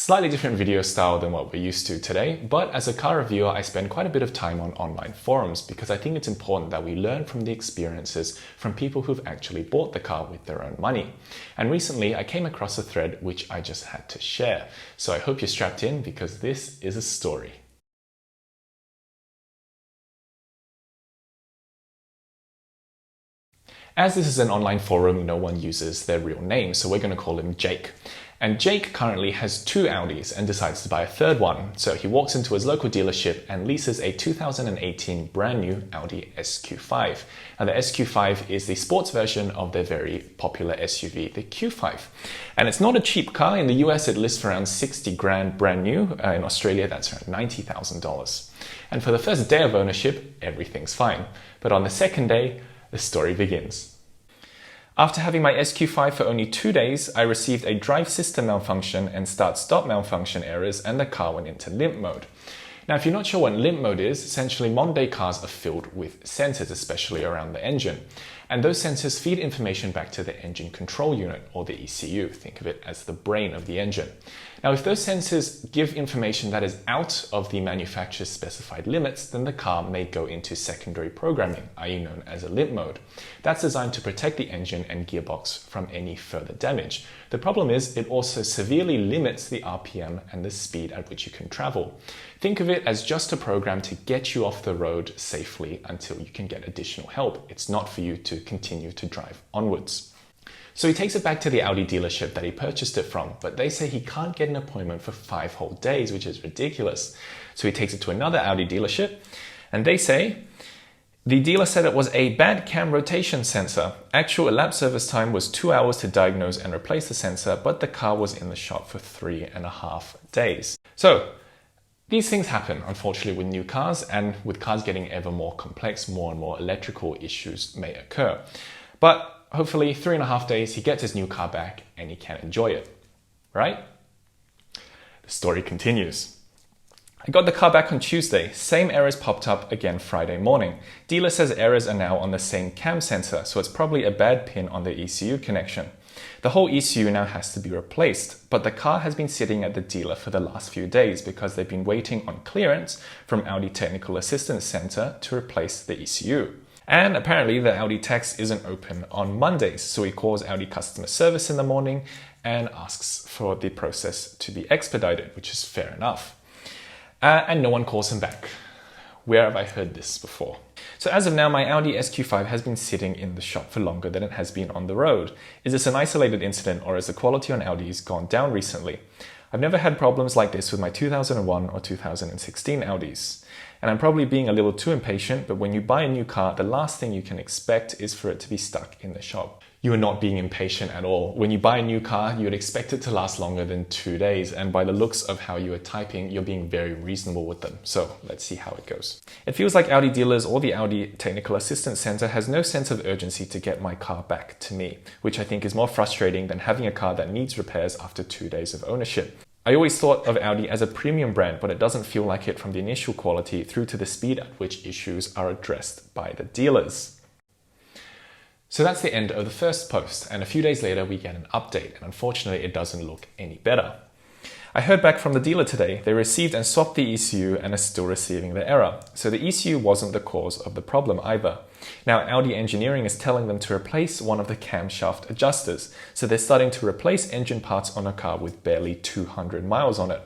Slightly different video style than what we're used to today, but as a car reviewer, I spend quite a bit of time on online forums because I think it's important that we learn from the experiences from people who've actually bought the car with their own money. And recently I came across a thread which I just had to share. So I hope you're strapped in because this is a story. As this is an online forum, no one uses their real name, so we're going to call him Jake. And Jake currently has 2 Audis and decides to buy a third one. So he walks into his local dealership and leases a 2018 brand new Audi SQ5. Now the SQ5 is the sports version of their very popular SUV, the Q5. And it's not a cheap car. In the US it lists for around 60 grand brand new. In Australia that's around $90,000. And for the first day of ownership, everything's fine. But on the second day, the story begins. After having my SQ5 for only 2 days, I received a drive system malfunction and start-stop malfunction errors, and the car went into limp mode. Now, if you're not sure what limp mode is, essentially modern-day cars are filled with sensors, especially around the engine. And those sensors feed information back to the engine control unit, or the ECU. Think of it as the brain of the engine. Now, if those sensors give information that is out of the manufacturer's specified limits, then the car may go into secondary programming, i.e. known as a limp mode. That's designed to protect the engine and gearbox from any further damage. The problem is it also severely limits the RPM and the speed at which you can travel. Think of it as just a program to get you off the road safely until you can get additional help. It's not for you to continue to drive onwards. So he takes it back to the Audi dealership that he purchased it from, but they say he can't get an appointment for 5 whole days, which is ridiculous. So he takes it to another Audi dealership, and they say, the dealer said it was a bad cam rotation sensor. Actual elapsed service time was 2 hours to diagnose and replace the sensor, but the car was in the shop for 3.5 days. So these things happen, unfortunately, with new cars, and with cars getting ever more complex, more and more electrical issues may occur. But hopefully 3.5 days, he gets his new car back and he can enjoy it, right? The story continues. I got the car back on Tuesday. Same errors popped up again Friday morning. Dealer says errors are now on the same cam sensor, so it's probably a bad pin on the ECU connection. The whole ECU now has to be replaced, but the car has been sitting at the dealer for the last few days because they've been waiting on clearance from Audi Technical Assistance Center to replace the ECU. And apparently the Audi techs isn't open on Mondays, so he calls Audi customer service in the morning and asks for the process to be expedited, which is fair enough. And no one calls him back. Where have I heard this before? So as of now, my Audi SQ5 has been sitting in the shop for longer than it has been on the road. Is this an isolated incident, or has the quality on Audis gone down recently? I've never had problems like this with my 2001 or 2016 Audis. And I'm probably being a little too impatient, but when you buy a new car, the last thing you can expect is for it to be stuck in the shop. You are not being impatient at all. When you buy a new car, you would expect it to last longer than 2 days. And by the looks of how you are typing, you're being very reasonable with them. So let's see how it goes. It feels like Audi dealers or the Audi Technical Assistance Center has no sense of urgency to get my car back to me, which I think is more frustrating than having a car that needs repairs after 2 days of ownership. I always thought of Audi as a premium brand, but it doesn't feel like it from the initial quality through to the speed at which issues are addressed by the dealers. So that's the end of the first post, and a few days later we get an update, and unfortunately it doesn't look any better. I heard back from the dealer today. They received and swapped the ECU and are still receiving the error. So the ECU wasn't the cause of the problem either. Now Audi engineering is telling them to replace one of the camshaft adjusters. So they're starting to replace engine parts on a car with barely 200 miles on it.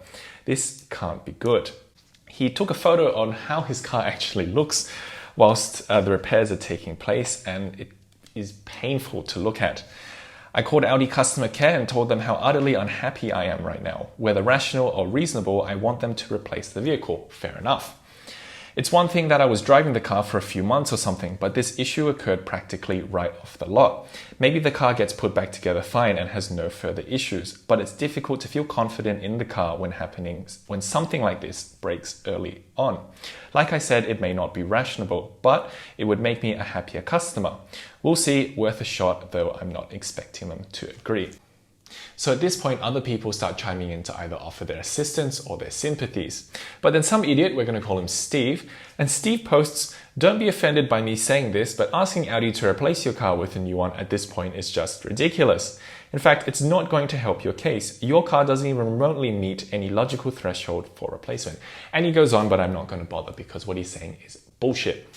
This can't be good. He took a photo on how his car actually looks whilst the repairs are taking place, and it is painful to look at. I called Audi customer care and told them how utterly unhappy I am right now. Whether rational or reasonable, I want them to replace the vehicle. Fair enough. It's one thing that I was driving the car for a few months or something, but this issue occurred practically right off the lot. Maybe the car gets put back together fine and has no further issues, but it's difficult to feel confident in the car when something like this breaks early on. Like I said, it may not be rational, but it would make me a happier customer. We'll see, worth a shot, though I'm not expecting them to agree. So at this point, other people start chiming in to either offer their assistance or their sympathies. But then some idiot, we're going to call him Steve, and Steve posts, "Don't be offended by me saying this, but asking Audi to replace your car with a new one at this point is just ridiculous. In fact, it's not going to help your case. Your car doesn't even remotely meet any logical threshold for replacement. And he goes on, but I'm not going to bother because what he's saying is bullshit.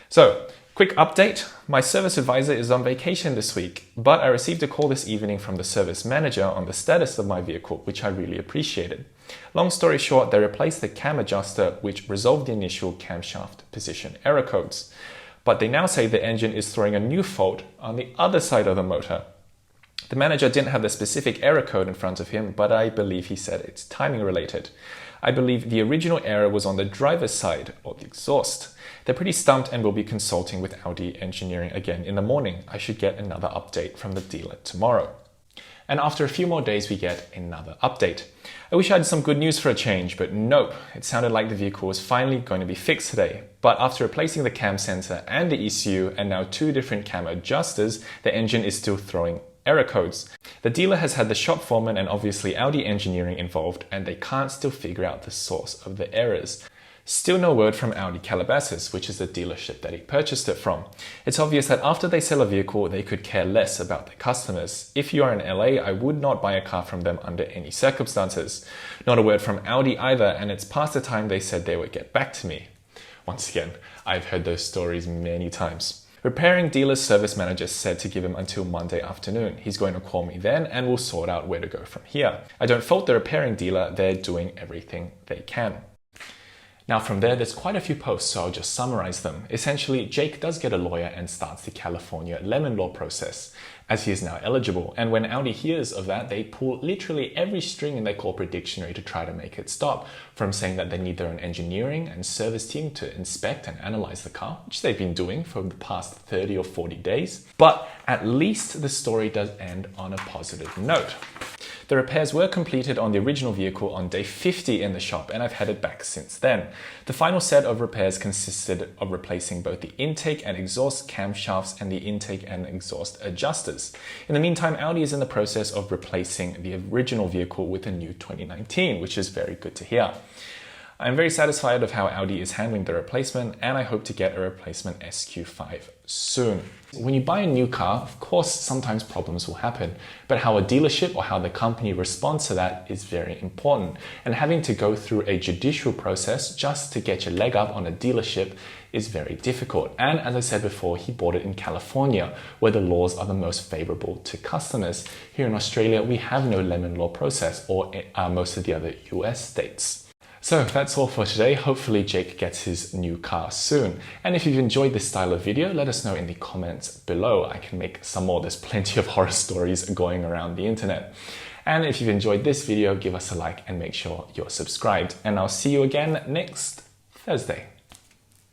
So, quick update. My service advisor is on vacation this week, but I received a call this evening from the service manager on the status of my vehicle, which I really appreciated. Long story short, they replaced the cam adjuster, which resolved the initial camshaft position error codes. But they now say the engine is throwing a new fault on the other side of the motor. The manager didn't have the specific error code in front of him, but I believe he said it's timing related. I believe the original error was on the driver's side of the exhaust. They're pretty stumped and will be consulting with Audi engineering again in the morning. I should get another update from the dealer tomorrow. And after a few more days, we get another update. I wish I had some good news for a change, but nope. It sounded like the vehicle was finally going to be fixed today. But after replacing the cam sensor and the ECU and now 2 different cam adjusters, the engine is still throwing error codes. The dealer has had the shop foreman and obviously Audi engineering involved, and they can't still figure out the source of the errors. Still no word from Audi Calabasas, which is the dealership that he purchased it from. It's obvious that after they sell a vehicle, they could care less about their customers. If you are in LA, I would not buy a car from them under any circumstances. Not a word from Audi either, and it's past the time they said they would get back to me. Once again, I've heard those stories many times. Repairing dealer's service manager said to give him until Monday afternoon. He's going to call me then and we'll sort out where to go from here. I don't fault the repairing dealer, they're doing everything they can. Now from there's quite a few posts, so I'll just summarize them. Essentially, Jake does get a lawyer and starts the California lemon law process, as he is now eligible. And when Audi hears of that, they pull literally every string in their corporate dictionary to try to make it stop, from saying that they need their own engineering and service team to inspect and analyze the car, which they've been doing for the past 30 or 40 days. But at least the story does end on a positive note. The repairs were completed on the original vehicle on day 50 in the shop, and I've had it back since then. The final set of repairs consisted of replacing both the intake and exhaust camshafts and the intake and exhaust adjusters. In the meantime, Audi is in the process of replacing the original vehicle with a new 2019, which is very good to hear. I'm very satisfied of how Audi is handling the replacement, and I hope to get a replacement SQ5 soon. When you buy a new car, of course, sometimes problems will happen, but how a dealership or how the company responds to that is very important. And having to go through a judicial process just to get your leg up on a dealership is very difficult. And as I said before, he bought it in California, where the laws are the most favorable to customers. Here in Australia, we have no lemon law process, or most of the other US states. So that's all for today. Hopefully Jake gets his new car soon. And if you've enjoyed this style of video, let us know in the comments below. I can make some more. There's plenty of horror stories going around the internet. And if you've enjoyed this video, give us a like and make sure you're subscribed. And I'll see you again next Thursday.